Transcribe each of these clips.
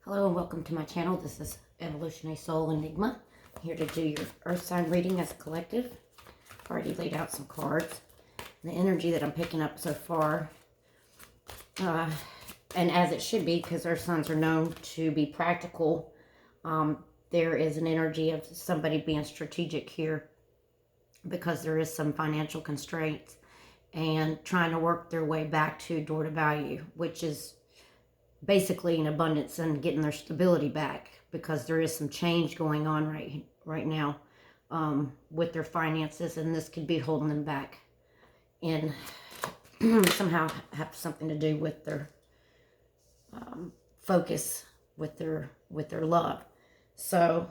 Hello and welcome to my channel. This is Evolutionary Soul Enigma. I'm here to do your earth sign reading as a collective. I've already laid out some cards. The energy that I'm picking up so far, and as it should be, because earth signs are known to be practical, there is an energy of somebody being strategic here because there is some financial constraints and trying to work their way back to door to value, which is basically in abundance and getting their stability back, because there is some change going on right now with their finances, and this could be holding them back and somehow have something to do with their focus with their love. So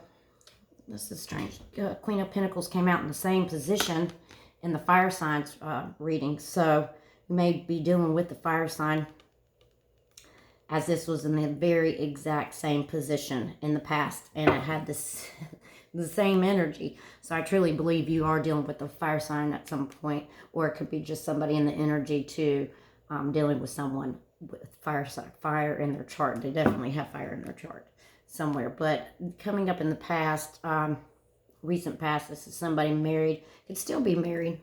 this is strange. Queen of Pentacles came out in the same position in the fire signs reading, so you may be dealing with the fire sign as this was in the very exact same position in the past, and it had this the same energy. So I truly believe you are dealing with the fire sign at some point, or it could be just somebody in the energy too, dealing with someone with fire in their chart. They definitely have fire in their chart somewhere. But coming up in the past, recent past, this is somebody married. Could still be married,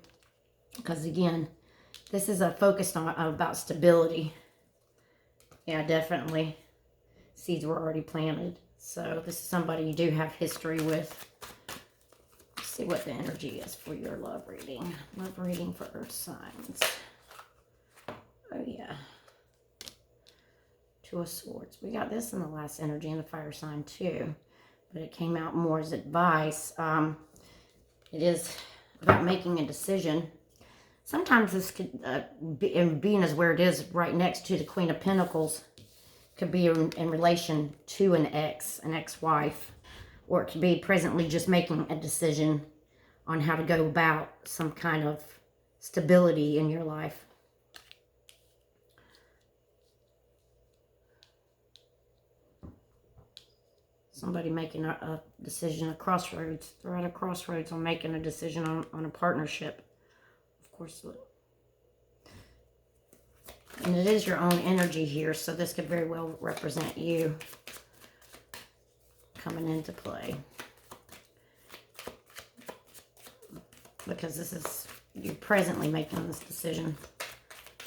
because again, this is focused on about stability. Yeah, definitely. Seeds were already planted. So this is somebody you do have history with. Let's see what the energy is for your love reading. Love reading for earth signs. Oh, yeah. Two of Swords. We got this in the last energy in the fire sign too. But it came out more as advice. It is about making a decision. Sometimes this could, being as where it is right next to the Queen of Pentacles, could be in relation to an ex-wife, or it could be presently just making a decision on how to go about some kind of stability in your life. Somebody making a decision, a crossroads. They're at a crossroads on making a decision on a partnership. Of course, and it is your own energy here, so this could very well represent you coming into play, because this is you're presently making this decision.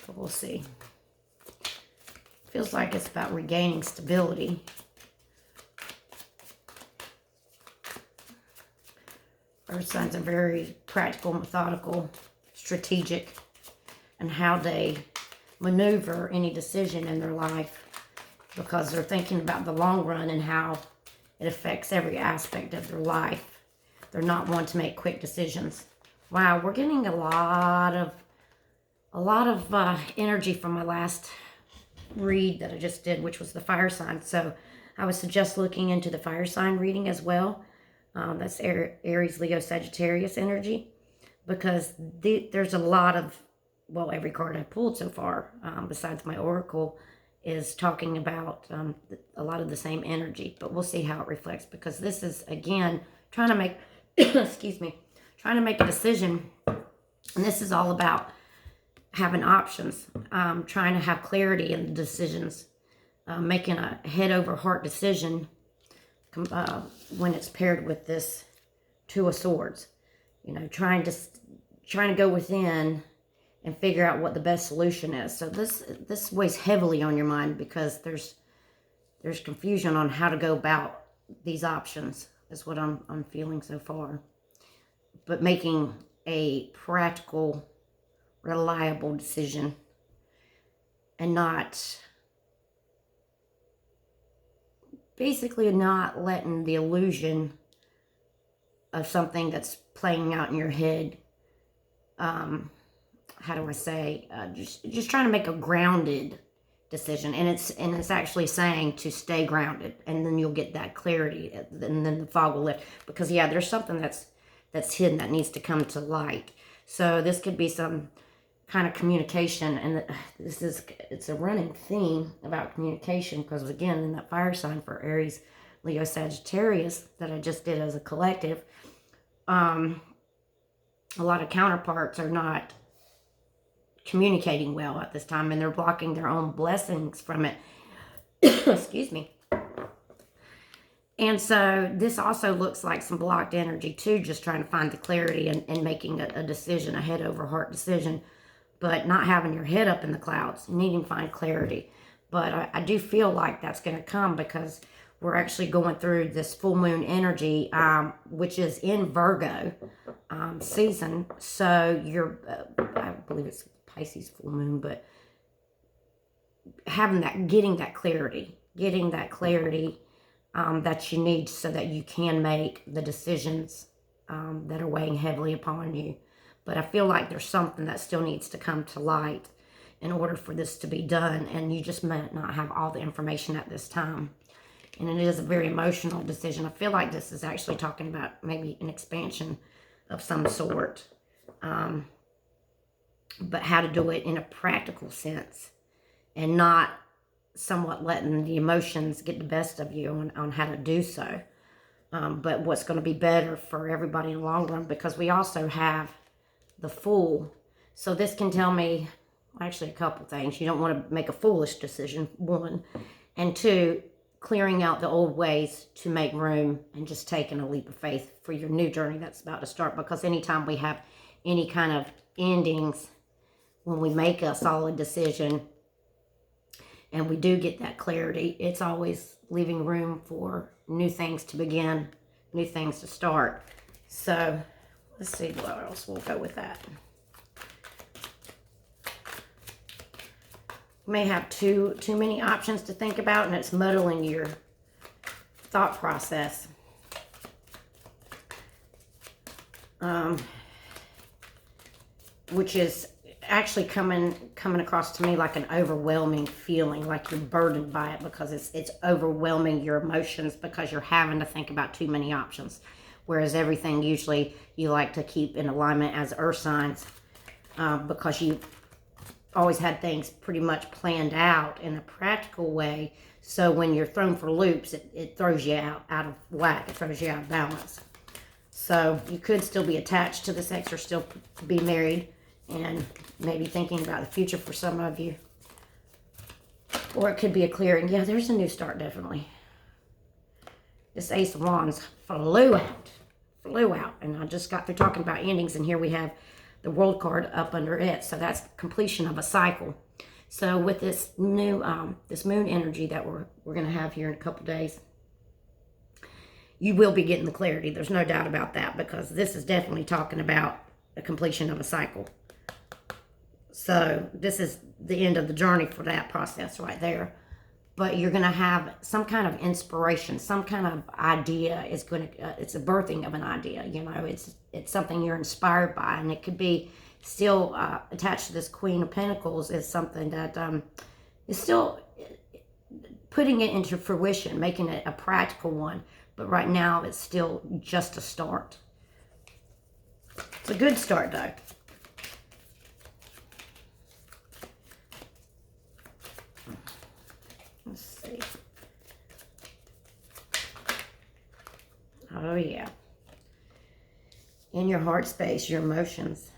But we'll see. Feels like it's about regaining stability. Earth signs are very practical, methodical, strategic, and how they maneuver any decision in their life, because they're thinking about the long run and how it affects every aspect of their life. They're not one to make quick decisions. Wow, we're getting a lot of energy from my last read that I just did, which was the fire sign. So I would suggest looking into the fire sign reading as well. That's Aries, Leo, Sagittarius energy. Because there's a lot of, well, every card I've pulled so far, besides my oracle, is talking about a lot of the same energy. But we'll see how it reflects, because this is, again, trying to make, excuse me, trying to make a decision. And this is all about having options, trying to have clarity in the decisions, making a head over heart decision when it's paired with this Two of Swords. You know, trying to go within and figure out what the best solution is. So this weighs heavily on your mind, because there's confusion on how to go about these options, is what I'm feeling so far. But making a practical, reliable decision, and basically not letting the illusion of something that's playing out in your head, how do I say, just trying to make a grounded decision, and it's actually saying to stay grounded, and then you'll get that clarity, and then the fog will lift, because yeah, there's something that's hidden that needs to come to light. So this could be some kind of communication, and it's a running theme about communication, because again, in that fire sign for Aries, Leo, Sagittarius that I just did as a collective, a lot of counterparts are not communicating well at this time, and they're blocking their own blessings from it. Excuse me. And so this also looks like some blocked energy too, just trying to find the clarity and making a decision, a head over heart decision, but not having your head up in the clouds, needing to find clarity. But I do feel like that's going to come because we're actually going through this full moon energy, which is in Virgo season. So you're, I believe it's Pisces full moon, but having that, getting that clarity that you need so that you can make the decisions that are weighing heavily upon you. But I feel like there's something that still needs to come to light in order for this to be done, and you just might not have all the information at this time. And it is a very emotional decision. I feel like this is actually talking about maybe an expansion of some sort, but how to do it in a practical sense and not somewhat letting the emotions get the best of you on how to do so. But what's going to be better for everybody in the long run, because we also have the Fool. So this can tell me actually a couple things. You don't want to make a foolish decision, one. And two, clearing out the old ways to make room and just taking a leap of faith for your new journey that's about to start. Because anytime we have any kind of endings, when we make a solid decision and we do get that clarity, it's always leaving room for new things to begin, new things to start. So let's see what else we'll go with that. You may have too many options to think about, and it's muddling your thought process. Which is actually coming across to me like an overwhelming feeling, like you're burdened by it because it's overwhelming your emotions because you're having to think about too many options. Whereas everything usually you like to keep in alignment as earth signs, because you always had things pretty much planned out in a practical way. So when you're thrown for loops, it throws you out of whack. It throws you out of balance. So you could still be attached to this ex or still be married and maybe thinking about the future for some of you. Or it could be a clearing. Yeah, there's a new start, definitely. This Ace of Wands flew out. And I just got through talking about endings, and here we have the World card up under it. So that's completion of a cycle. So with this new, this moon energy that we're going to have here in a couple days, you will be getting the clarity. There's no doubt about that, because this is definitely talking about the completion of a cycle. So this is the end of the journey for that process right there. But you're going to have some kind of inspiration, some kind of idea is going to, it's a birthing of an idea, you know, it's something you're inspired by, and it could be still attached to this Queen of Pentacles is something that is still putting it into fruition, making it a practical one. But right now it's still just a start. It's a good start though. Let's see. Oh yeah. In your heart space, your emotions.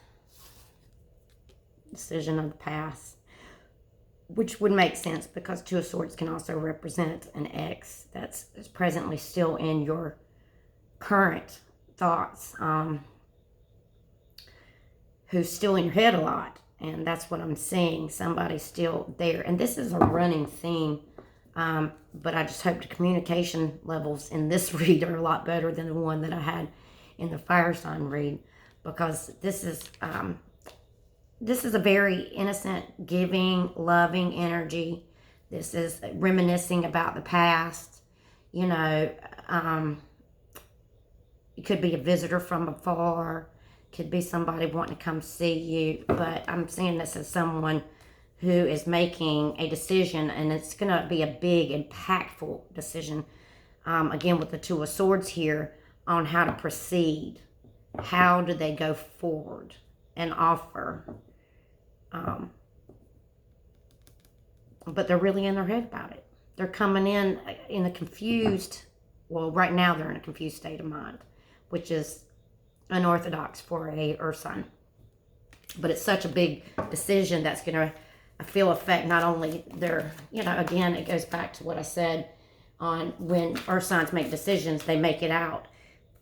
Decision of the past. Which would make sense, because Two of Swords can also represent an ex that's presently still in your current thoughts. Who's still in your head a lot. And that's what I'm seeing. Somebody's still there. And this is a running theme. But I just hope the communication levels in this read are a lot better than the one that I had in the fire sign read, because this is a very innocent, giving, loving energy. This is reminiscing about the past. You know, it could be a visitor from afar. Could be somebody wanting to come see you. But I'm seeing this as someone who is making a decision, and it's going to be a big, impactful decision. Again, with the Two of Swords here, on how to proceed. How do they go forward and offer? But they're really in their head about it. They're coming in a confused, well, right now they're in a confused state of mind, which is unorthodox for a earth sign. But it's such a big decision that's going to, I feel, affect not only their, you know, again, it goes back to what I said on when earth signs make decisions, they make it out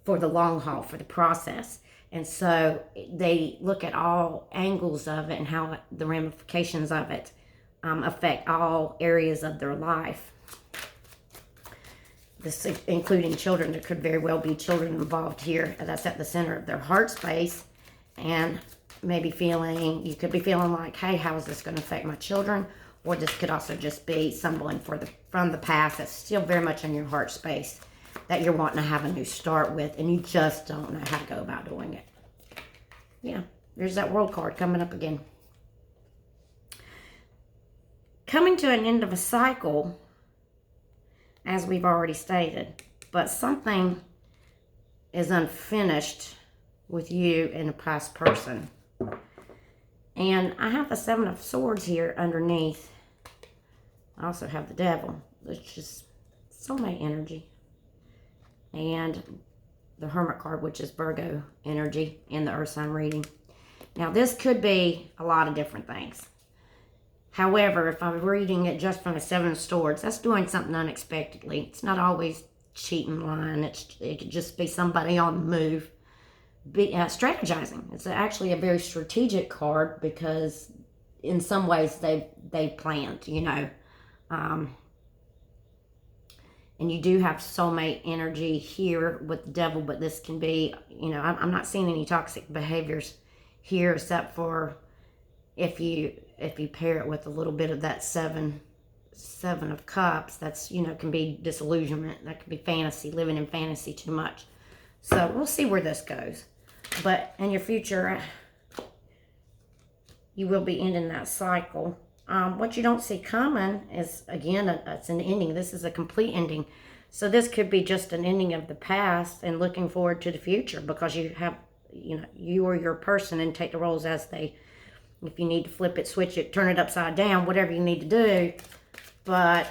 for the long haul, for the process. And so they look at all angles of it and how the ramifications of it affect all areas of their life. This including children. There could very well be children involved here. That's at the center of their heart space. And maybe you could be feeling like, hey, how is this going to affect my children? Or this could also just be someone from the past that's still very much in your heart space that you're wanting to have a new start with, and you just don't know how to go about doing it. Yeah, there's that World card coming up again. Coming to an end of a cycle, as we've already stated, but something is unfinished with you and a past person. And I have the Seven of Swords here underneath. I also have the Devil, which is soulmate energy. And the Hermit card, which is Virgo energy in the Earth sign reading. Now, this could be a lot of different things. However, if I'm reading it just from the Seven of Swords, that's doing something unexpectedly. It's not always cheating, lying. It could just be somebody on the move. Strategizing. It's actually a very strategic card because in some ways they planned, and you do have soulmate energy here with the Devil, but this can be, I'm not seeing any toxic behaviors here except for if you pair it with a little bit of that seven of cups. That's, can be disillusionment. That could be fantasy, living in fantasy too much. So we'll see where this goes. But in your future, you will be ending that cycle. What you don't see coming is, again, it's an ending. This is a complete ending. So this could be just an ending of the past and looking forward to the future, because you have, you or your person, and take the roles as they, if you need to flip it, switch it, turn it upside down, whatever you need to do. But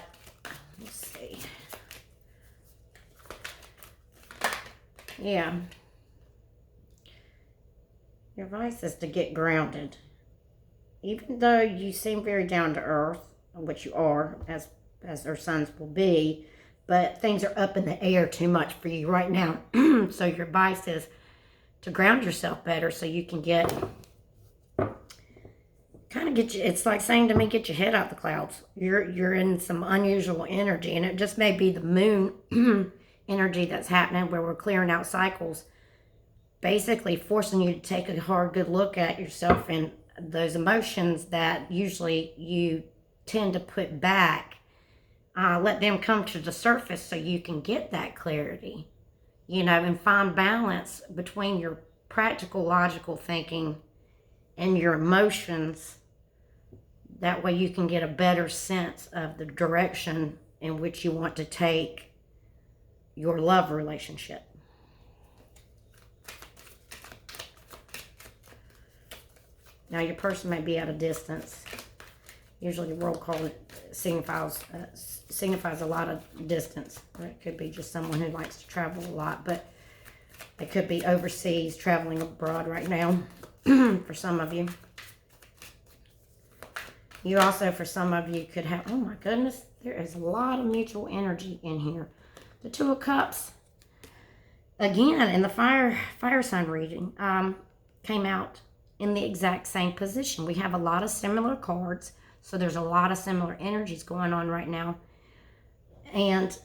let's see. Yeah. Your advice is to get grounded. Even though you seem very down to earth, which you are, as our sons will be, but things are up in the air too much for you right now. So your advice is to ground yourself better so you can it's like saying to me, get your head out the clouds. You're in some unusual energy, and it just may be the moon energy that's happening where we're clearing out cycles, basically forcing you to take a hard, good look at yourself and those emotions that usually you tend to put back. Let them come to the surface so you can get that clarity, and find balance between your practical, logical thinking and your emotions. That way you can get a better sense of the direction in which you want to take your love relationship. Now, your person may be at a distance. Usually the world card signifies a lot of distance. Or it could be just someone who likes to travel a lot, but they could be overseas, traveling abroad right now for some of you. You also, for some of you, could have, oh my goodness, there is a lot of mutual energy in here. The Two of Cups, again, in the fire sign reading, came out in the exact same position. We have a lot of similar cards, so there's a lot of similar energies going on right now. And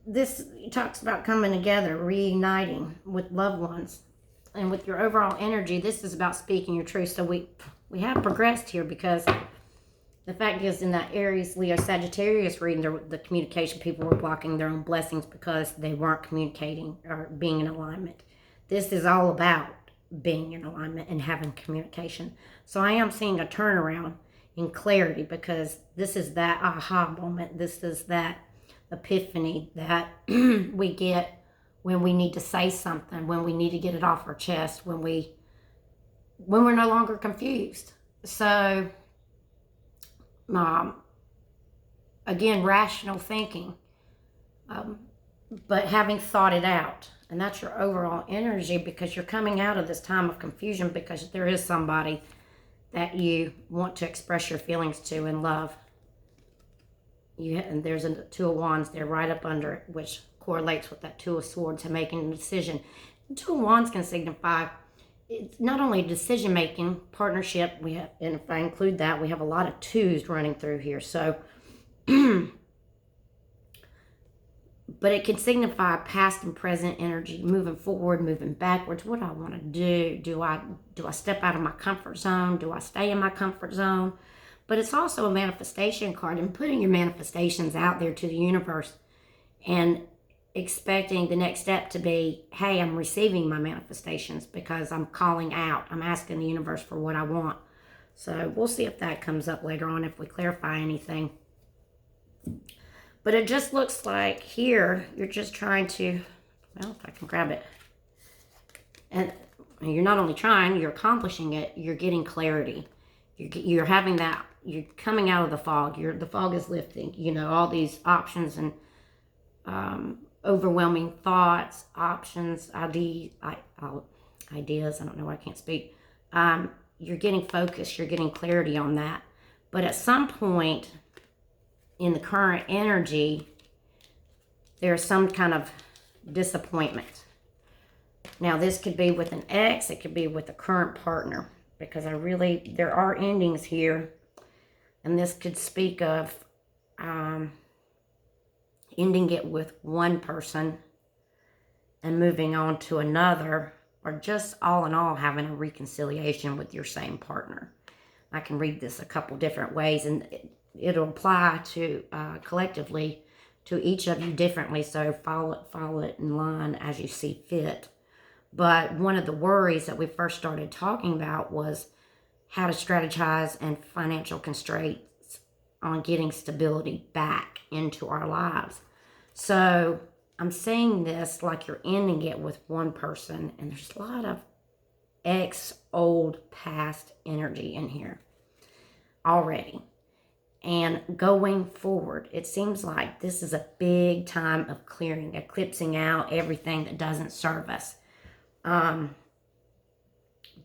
this talks about coming together, reuniting with loved ones. And with your overall energy, this is about speaking your truth. So we have progressed here, because the fact is, in that Aries, Leo, Sagittarius reading, the communication, people were blocking their own blessings because they weren't communicating or being in alignment. This is all about being in alignment and having communication. So I am seeing a turnaround in clarity, because this is that aha moment. This is that epiphany that we get when we need to say something, when we need to get it off our chest, when we're no longer confused. So again, rational thinking, but having thought it out. And that's your overall energy, because you're coming out of this time of confusion because there is somebody that you want to express your feelings to in love. and there's a Two of Wands there right up under it, which correlates with that Two of Swords and making a decision. The Two of Wands can signify it's not only decision making, partnership. We have, and if I include that, we have a lot of twos running through here. So, but it can signify past and present energy, moving forward, moving backwards. What do I want to do? Do I step out of my comfort zone? Do I stay in my comfort zone? But it's also a manifestation card, and putting your manifestations out there to the universe and expecting the next step to be, hey, I'm receiving my manifestations because I'm calling out. I'm asking the universe for what I want. So we'll see if that comes up later on, if we clarify anything. But it just looks like here, you're just trying to, well, if I can grab it. And you're not only trying, you're accomplishing it. You're getting clarity. You're having that, you're coming out of the fog. The fog is lifting. You know, all these options and overwhelming thoughts, options, ideas. I don't know why I can't speak. You're getting focused. You're getting clarity on that. But at some point in the current energy, there's some kind of disappointment. Now, this could be with an ex. It could be with a current partner, because there are endings here. And this could speak of ending it with one person and moving on to another, or just all in all having a reconciliation with your same partner. I can read this a couple different ways, and it'll apply to collectively to each of you differently, so follow it in line as you see fit. But one of the worries that we first started talking about was how to strategize and financial constraints on getting stability back into our lives. So I'm saying this like you're ending it with one person, and there's a lot of old past energy in here already. And going forward, it seems like this is a big time of clearing, eclipsing out everything that doesn't serve us.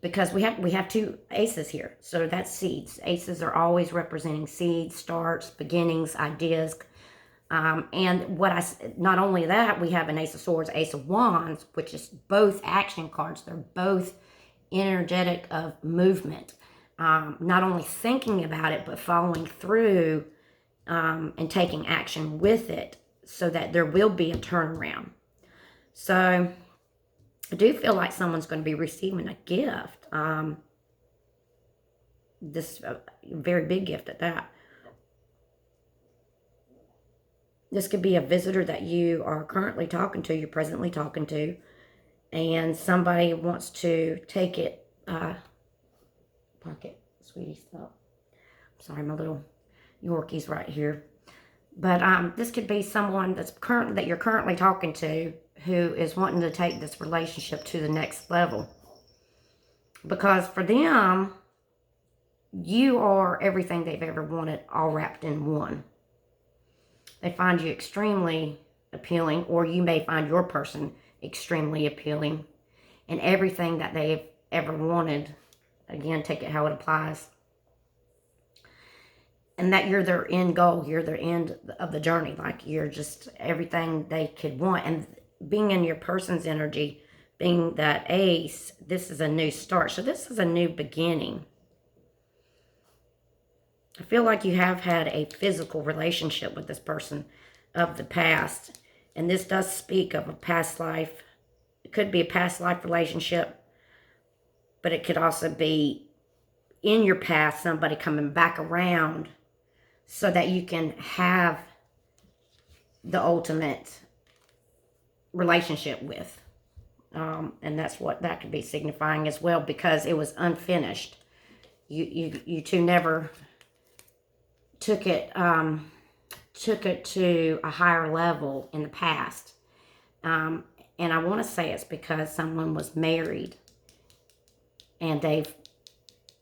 Because we have two aces here, so that's seeds. Aces are always representing seeds, starts, beginnings, ideas. And not only that, we have an Ace of Swords, Ace of Wands, which is both action cards. They're both energetic of movement. Not only thinking about it, but following through and taking action with it, so that there will be a turnaround. So I do feel like someone's going to be receiving a gift. This very big gift at that. This could be a visitor that you are currently talking to, you're presently talking to, and somebody wants to take it. Pocket, sweetie, stop. Sorry, my little Yorkie's right here. But this could be someone that you're currently talking to, who is wanting to take this relationship to the next level. Because for them, you are everything they've ever wanted, all wrapped in one. They find you extremely appealing, or you may find your person extremely appealing, and everything that they've ever wanted. Again, take it how it applies. And that you're their end goal. You're their end of the journey. Like, you're just everything they could want. And being in your person's energy, being that ace, this is a new start. So this is a new beginning. I feel like you have had a physical relationship with this person of the past. And this does speak of a past life. It could be a past life relationship. But it could also be in your past, somebody coming back around so that you can have the ultimate relationship with. And that's what that could be signifying as well, because it was unfinished. You two never took it to a higher level in the past. And I want to say it's because someone was married, and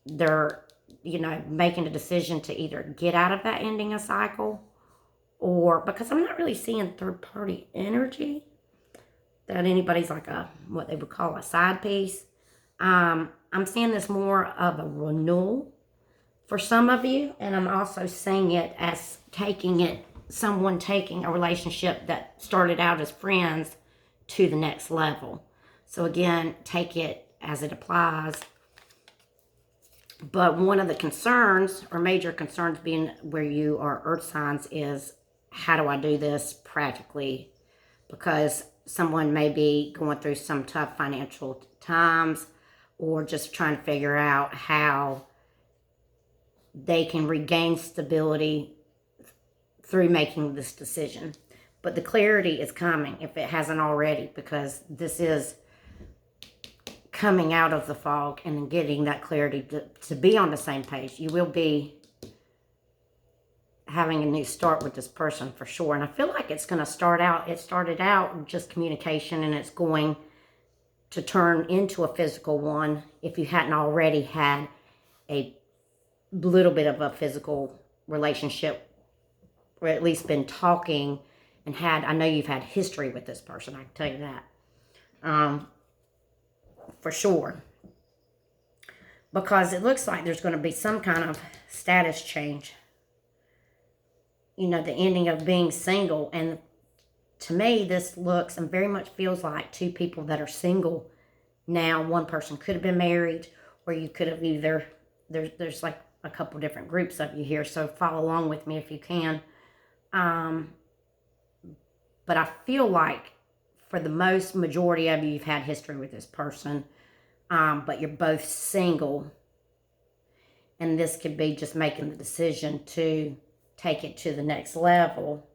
they're making a decision to either get out of that, ending a cycle, or because I'm not really seeing third party energy, that anybody's like what they would call a side piece. I'm seeing this more of a renewal for some of you, and I'm also seeing it as taking it someone taking a relationship that started out as friends to the next level. So again, take it as it applies. But one of the concerns, or major concerns being where you are earth signs, is how do I do this practically? Because someone may be going through some tough financial times, or just trying to figure out how they can regain stability through making this decision. But the clarity is coming, if it hasn't already, because this is coming out of the fog and getting that clarity to be on the same page. You will be having a new start with this person for sure. And I feel like it's going to start out, it started out just communication, and it's going to turn into a physical one if you hadn't already had a little bit of a physical relationship, or at least been talking and had, I know you've had history with this person, I can tell you that. For sure. Because it looks like there's going to be some kind of status change. You know, the ending of being single. And to me, this looks and very much feels like two people that are single now. One person could have been married, or you could have either, there's like a couple different groups of you here, so follow along with me if you can. But I feel like for the majority of you, you've had history with this person, but you're both single. And this could be just making the decision to take it to the next level,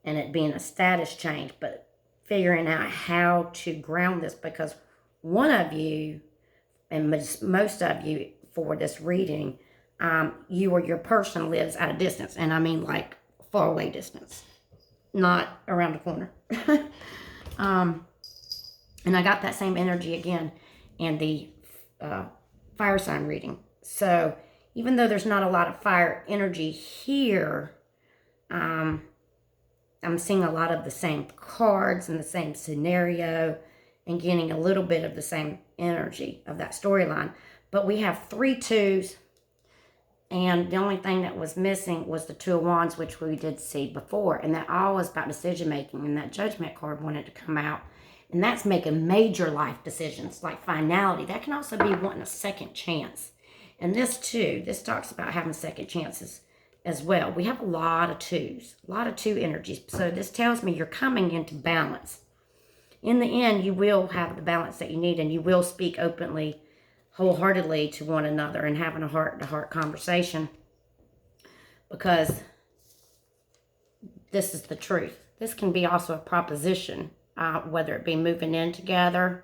and it being a status change, but figuring out how to ground this, because one of you, and most of you for this reading, you or your person lives at a distance, and I mean like far away distance, not around the corner. And I got that same energy again in the fire sign reading. So even though there's not a lot of fire energy here, I'm seeing a lot of the same cards and the same scenario, and getting a little bit of the same energy of that storyline. But we have 3 2s, and the only thing that was missing was the 2 of Wands, which we did see before. And that all was about decision making, and that Judgment card wanted to come out. And that's making major life decisions, like finality. That can also be wanting a second chance. And this too, this talks about having second chances as well. We have a lot of 2s, a lot of 2 energies. So this tells me you're coming into balance. In the end, you will have the balance that you need, and you will speak openly, wholeheartedly to one another, and having a heart-to-heart conversation, because this is the truth. This can be also a proposition, whether it be moving in together,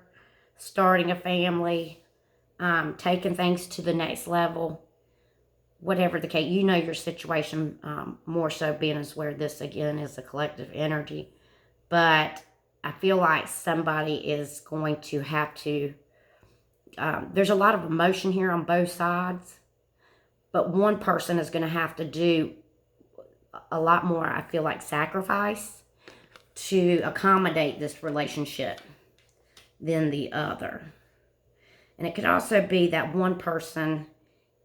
starting a family, taking things to the next level, whatever the case. You know your situation, more so being as where this again is a collective energy. But I feel like somebody is going to have to, there's a lot of emotion here on both sides, but one person is going to have to do a lot more, I feel like, sacrifice to accommodate this relationship than the other. And it could also be that one person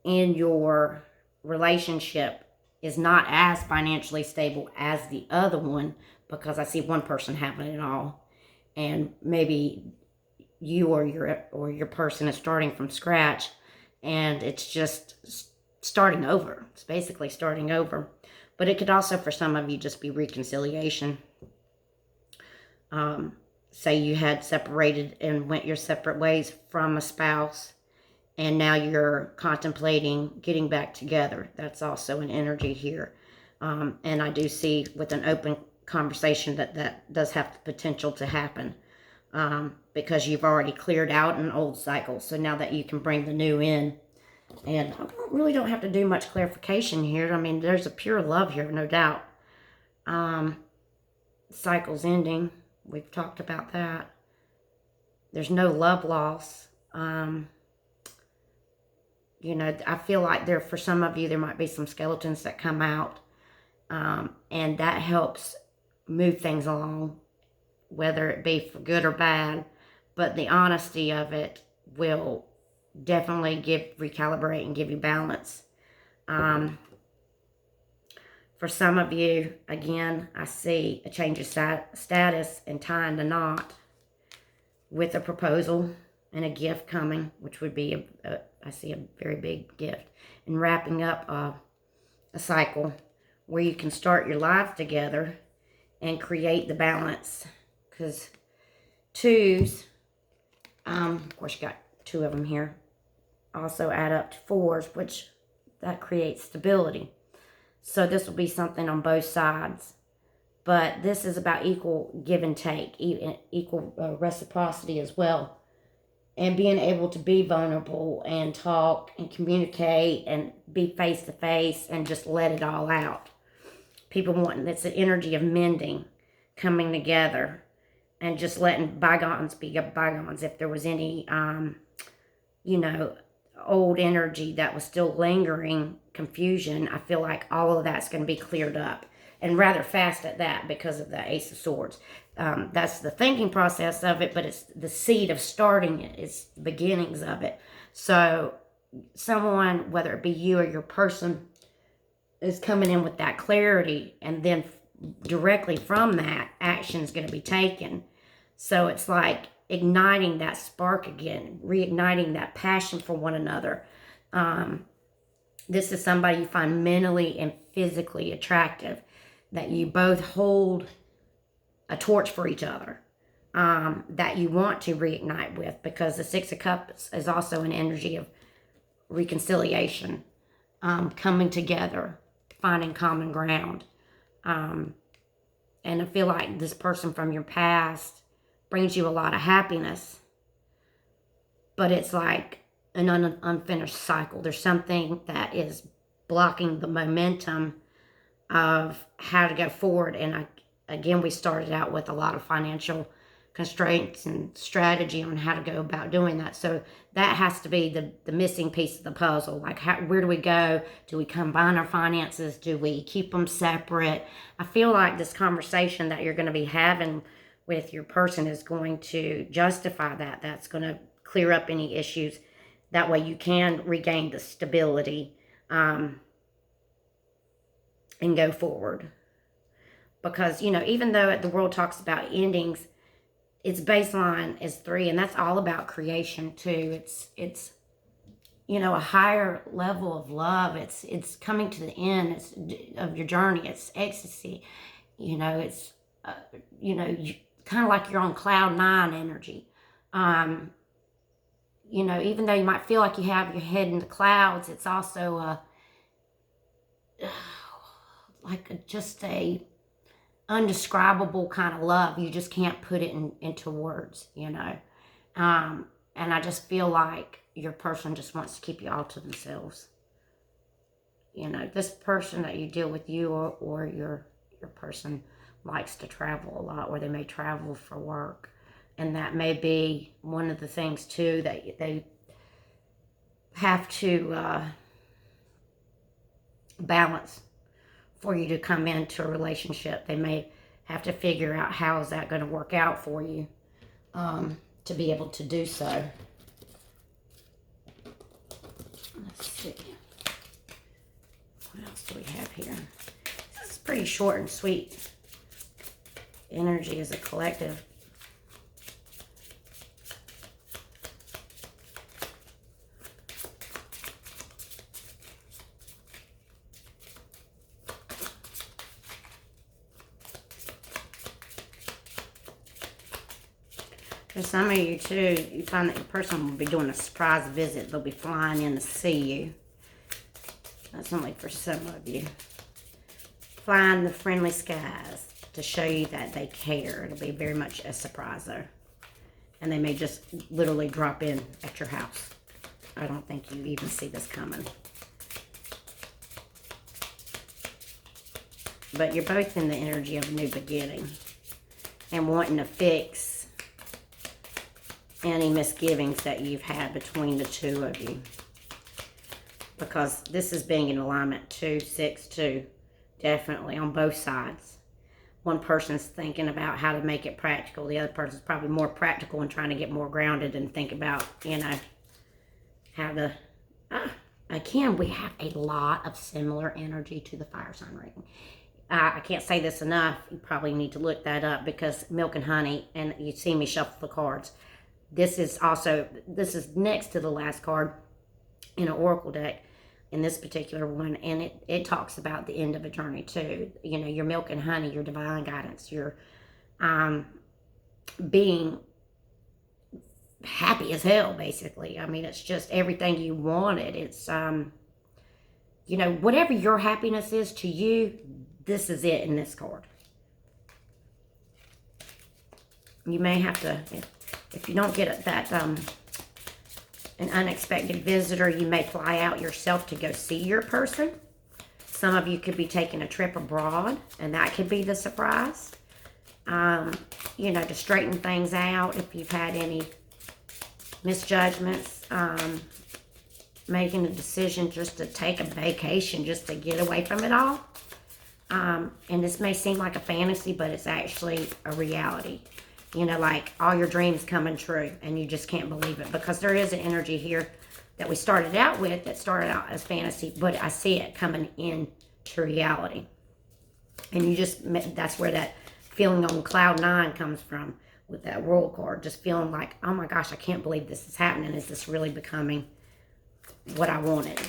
in your relationship is not as financially stable as the other one, because I see one person having it all, and maybe you or your person is starting from scratch, and it's just starting over. It's basically starting over. But it could also, for some of you, just be reconciliation. Say you had separated and went your separate ways from a spouse, and now you're contemplating getting back together. That's also an energy here. And I do see with an open conversation that does have the potential to happen, because you've already cleared out an old cycle. So now that you can bring the new in, and I really don't have to do much clarification here. I mean, there's a pure love here, no doubt. Cycle's ending. We've talked about that. There's no love loss. You know, I feel like for some of you, there might be some skeletons that come out. And that helps move things along, whether it be for good or bad. But the honesty of it will definitely recalibrate and give you balance. For some of you, again, I see a change of status and tying the knot with a proposal and a gift coming, which would be, I see a very big gift, and wrapping up a cycle where you can start your life together and create the balance. Because twos, of course you got two of them here, also add up to fours, which that creates stability. So this will be something on both sides. But this is about equal give and take, equal reciprocity as well. And being able to be vulnerable and talk and communicate and be face to face and just let it all out. People wanting, it's an energy of mending, coming together and just letting bygones be bygones. If there was any, old energy that was still lingering, confusion, I feel like all of that's going to be cleared up, and rather fast at that, because of the Ace of Swords. That's the thinking process of it, but it's the seed of starting it. It's the beginnings of it. So someone, whether it be you or your person, is coming in with that clarity, and then directly from that, action is going to be taken. So it's like igniting that spark again, reigniting that passion for one another. This is somebody you find mentally and physically attractive, that you both hold a torch for each other, that you want to reignite with, because the Six of Cups is also an energy of reconciliation, coming together, finding common ground. And I feel like this person from your past brings you a lot of happiness, but it's like an unfinished cycle. There's something that is blocking the momentum of how to go forward. And again, we started out with a lot of financial constraints and strategy on how to go about doing that. So that has to be the missing piece of the puzzle. Like, where do we go? Do we combine our finances? Do we keep them separate? I feel like this conversation that you're going to be having with your person is going to justify that. That's going to clear up any issues. That way you can regain the stability and go forward. Because, even though the world talks about endings, its baseline is 3, and that's all about creation too. It's a higher level of love. It's coming to the end of your journey. It's ecstasy. It's kind of like you're on cloud 9 energy. Even though you might feel like you have your head in the clouds, it's also just a undescribable kind of love. You just can't put it into words, And I just feel like your person just wants to keep you all to themselves. This person that you deal with, you or your person, likes to travel a lot, or they may travel for work. And that may be one of the things too that they have to balance for you to come into a relationship. They may have to figure out how is that going to work out for you to be able to do so. Let's see. What else do we have here? This is pretty short and sweet. Energy as a collective. For some of you too, you find that your person will be doing a surprise visit. They'll be flying in to see you. That's only for some of you. Flying the friendly skies to show you that they care. It'll be very much a surpriser. And they may just literally drop in at your house. I don't think you even see this coming. But you're both in the energy of a new beginning and wanting to fix any misgivings that you've had between the two of you. Because this is being in alignment 2, 6, 2. Definitely on both sides. One person's thinking about how to make it practical. The other person's probably more practical and trying to get more grounded and think about, how to... again, we have a lot of similar energy to the fire sign reading. I can't say this enough. You probably need to look that up, because milk and honey, and you see me shuffle the cards. This is next to the last card in an oracle deck, in this particular one, and it talks about the end of a journey too. You know, your milk and honey, your divine guidance, your being happy as hell, basically. I mean, it's just everything you wanted. It's you know, whatever your happiness is to you, this is it in this card. You may have to, if you don't get that an unexpected visitor, you may fly out yourself to go see your person. Some of you could be taking a trip abroad, and that could be the surprise. You know, to straighten things out if you've had any misjudgments, making a decision just to take a vacation, just to get away from it all. And this may seem like a fantasy, but it's actually a reality. You know, like all your dreams coming true, and you just can't believe it, because there is an energy here that we started out with that started out as fantasy, but I see it coming into reality. And you just, that's where that feeling on cloud 9 comes from with that world card. Just feeling like, oh my gosh, I can't believe this is happening. Is this really becoming what I wanted?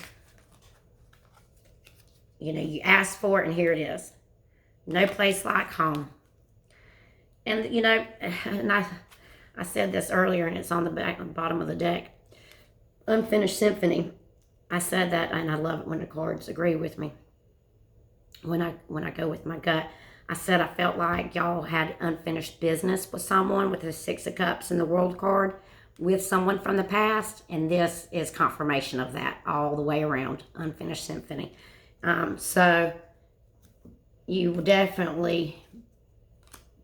You know, you asked for it, and here it is. No place like home. And, you know, and I said this earlier, and it's on the bottom of the deck. Unfinished symphony. I said that, and I love it when the cards agree with me. When I go with my gut, I said I felt like y'all had unfinished business with someone, with the 6 of Cups and the World card, with someone from the past, and this is confirmation of that all the way around. Unfinished symphony. So you will definitely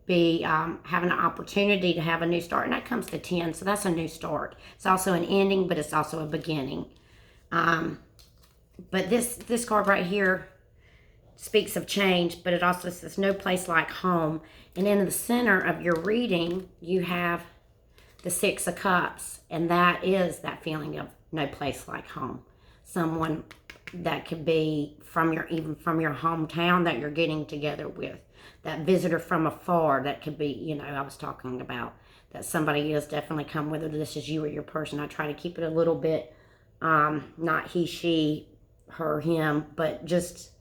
be having an opportunity to have a new start, and that comes to 10, so that's a new start. It's also an ending, but it's also a beginning. But this card right here speaks of change, but it also says no place like home. And in the center of your reading, you have the 6 of Cups, and that is that feeling of no place like home. Someone that could be even from your hometown that you're getting together with. That visitor from afar, that could be, you know, I was talking about that somebody is definitely come, whether this is you or your person. I try to keep it a little bit, not he, she, her, him, but just,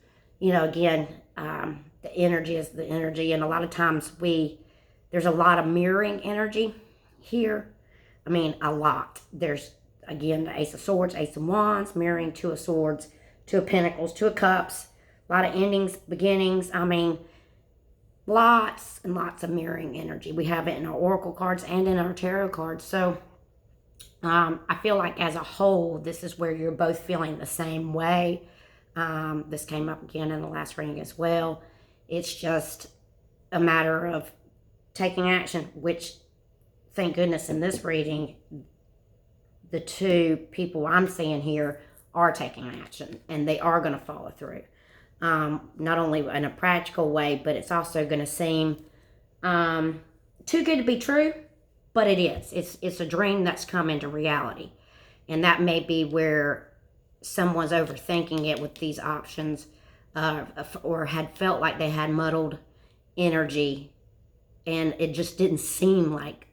you know, again, the energy is the energy. And a lot of times there's a lot of mirroring energy here. I mean, a lot. There's, again, the Ace of Swords, Ace of Wands, mirroring 2 of Swords, 2 of Pentacles, 2 of Cups, a lot of endings, beginnings. I mean, lots and lots of mirroring energy. We have it in our oracle cards and in our tarot cards. So I feel like as a whole, this is where you're both feeling the same way. This came up again in the last reading as well. It's just a matter of taking action, which, thank goodness, in this reading, the 2 people I'm seeing here are taking action, and they are going to follow through. Not only in a practical way, but it's also going to seem too good to be true, but it is. It's a dream that's come into reality. And that may be where someone's overthinking it with these options, or had felt like they had muddled energy, and it just didn't seem like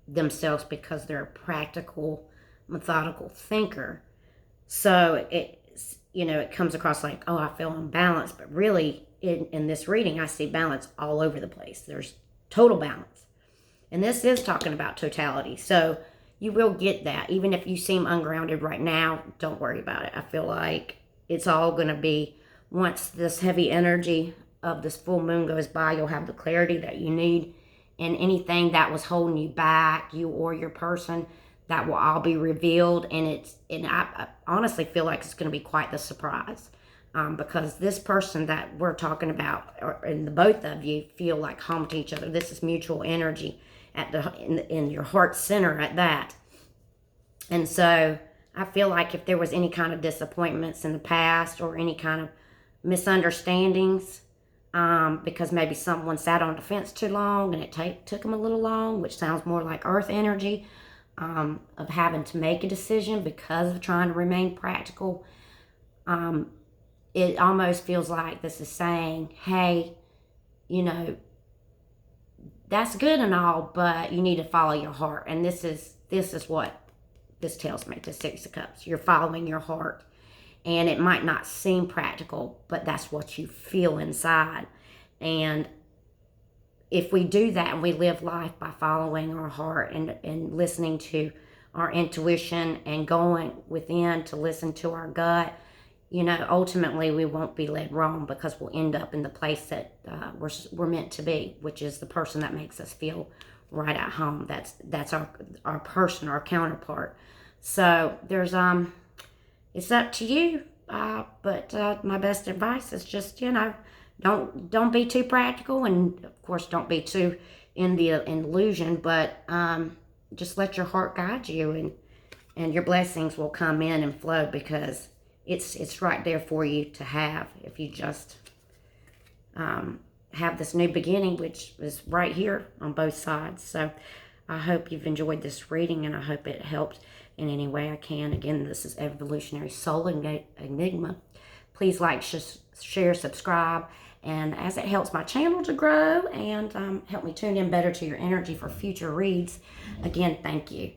themselves because they're a practical, methodical thinker. So it comes across like, oh, I feel unbalanced, but really in this reading, I see balance all over the place. There's total balance. And this is talking about totality. So you will get that. Even if you seem ungrounded right now, don't worry about it. I feel like it's all going to be, once this heavy energy of this full moon goes by, you'll have the clarity that you need. And anything that was holding you back, you or your person, that will all be revealed. And I honestly feel like it's going to be quite the surprise. Because this person that we're talking about, and the both of you feel like home to each other. This is mutual energy in your heart center at that. And so I feel like if there was any kind of disappointments in the past, or any kind of misunderstandings, because maybe someone sat on the fence too long and it took them a little long, which sounds more like earth energy, of having to make a decision because of trying to remain practical. It almost feels like this is saying, hey, you know, that's good and all, but you need to follow your heart. And this is what this tells me, the Six of Cups. You're following your heart. And it might not seem practical, but that's what you feel inside. And if we do that and we live life by following our heart and listening to our intuition and going within to listen to our gut, you know, ultimately we won't be led wrong, because we'll end up in the place that we're meant to be, which is the person that makes us feel right at home. That's our person, our counterpart. So there's it's up to you. But my best advice is just, you know, don't be too practical, and of course don't be too in the illusion, but just let your heart guide you, and your blessings will come in and flow, because it's right there for you to have if you just have this new beginning, which is right here on both sides. So I hope you've enjoyed this reading, and I hope it helped in any way I can. Again, this is Evolutionary Soul Enigma. Please like, share, subscribe, and as it helps my channel to grow and help me tune in better to your energy for future reads. Again, thank you.